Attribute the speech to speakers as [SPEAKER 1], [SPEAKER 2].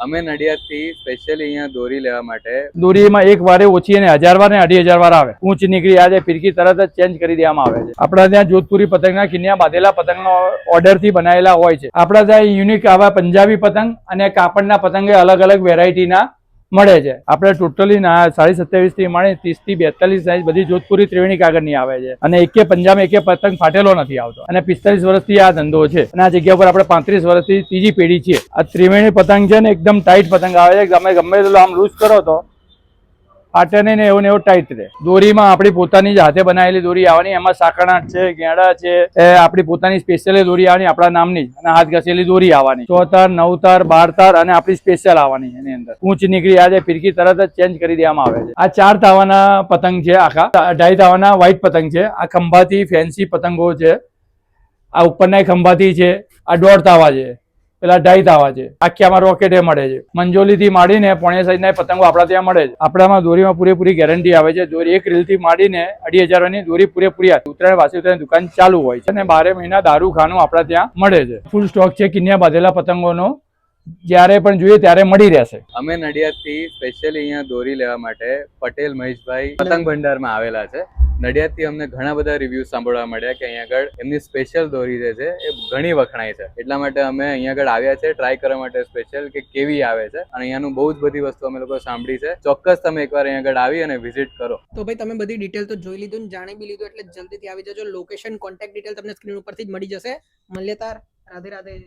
[SPEAKER 1] અમે નડિયાદથી સ્પેશિયલી અહીંયા દોરી લેવા માટે
[SPEAKER 2] દોરીમાં એક વારે ઓછી અને 1000 વાર ને 2500 વાર આવે. ઊંચ નીકળી આ ફિરકી તરત જ ચેન્જ કરી દેવામાં આવે છે. આપણા ત્યાં જોધપુરી પતંગના કિન્યા બાંધેલા પતંગનો ઓર્ડર થી બનાવેલા હોય છે. આપણા ત્યાં યુનિક આવા પંજાબી પતંગ અને કાપડના પતંગ અલગ અલગ વેરાયટીના મળે છે. આપણે ટોટલી 27.5 થી માંડી 30 થી 42 સાઈઝ બધી જોધપુરી ત્રિવેણી કાગળની આવે છે અને એકે પંજાબ એકે પતંગ ફાટેલો નથી આવતો અને 45 વર્ષથી આ ધંધો છે અને આ જગ્યા પર આપણે 35 વર્ષથી ત્રીજી પેઢી છે. આ ત્રિવેણી પતંગ છે ને એકદમ ટાઈટ પતંગ આવે છે. ગમે તેટલો આમ લૂઝ કરો તો ફાટે નહીં ને એવું ટાઈટ રહે. દોરીમાં આપણી પોતાની જ હાથે બનાવેલી દોરી આવવાની. એમાં સાકરણાટ છે, ગેંડા છે, એ આપણી પોતાની સ્પેશિયલ દોરી આવવાની આપણા નામની જ અને હાથ ઘસેલી દોરી આવવાની. 6 તાર 9 તાર 12 તાર અને આપણી સ્પેશિયલ આવવાની. એની અંદર ઊંચ નીકળી આ ફિરકી તરત જ ચેન્જ કરી દેવામાં આવે છે. આ 4 તાવાના પતંગ છે. આખા 2.5 તાવાના વ્હાઈટ પતંગ છે. આ ખંભાતી ફેન્સી પતંગો છે. આ ઉપરના ખંભાતી છે. આ 1.5 તાવા છે. પેલા 2.5 તાવા છે. આખિયામાં રોકેટે મળે છે. મંજોલી થી માંડીને પોણે સાઈઝના પતંગો આપણા ત્યાં મળે છે. આપણામાં દોરીમાં પૂરેપૂરી ગેરંટી આવે છે. દોરી એક રીલ થી માંડીને 2500 ની દોરી પૂરેપૂરી આવે. ઉત્તરાયણ વાસી ઉત્તરાયણ દુકાન ચાલુ હોય છે અને 12 મહિના દારૂ ખાનું આપણા ત્યાં મળે છે. ફૂલ સ્ટોક છે કિન્યા બાંધેલા પતંગોનો. જ્યારે પણ જોઈએ ત્યારે મળી રહેશે.
[SPEAKER 1] અમે નડિયાદથી સ્પેશિયલી અહીંયા દોરી લેવા માટે પટેલ મહેશભાઈ પતંગ ભંડારમાં આવેલા છે. નડિયાદથી અમને ઘણા બધા રિવ્યૂઝ સાંભળવા મળ્યા કે અહીંયા આગળ એમની સ્પેશિયલ દોરી જે છે એ ઘણી વખણાય છે. એટલા માટે અમે અહીંયા આગળ આવ્યા છે ટ્રાય કરવા માટે સ્પેશિયલ કે કેવી આવે છે અને અહીંયાનું બહુ જ બધી વસ્તુ અમે લોકો સાંભળી છે. ચોક્કસ તમે એકવાર અહીંયા આગળ આવી અને વિઝિટ કરો.
[SPEAKER 3] તો ભાઈ તમે બધી ડિટેલ તો જોઈ લીધું ને જાણી બી લીધું એટલે જલ્દીથી આવી જજો. લોકેશન, કોન્ટેક્ટ ડિટેલ તમને સ્ક્રીન ઉપરથી જ મળી જશે. મલ્યતાર, રાધે રાધે.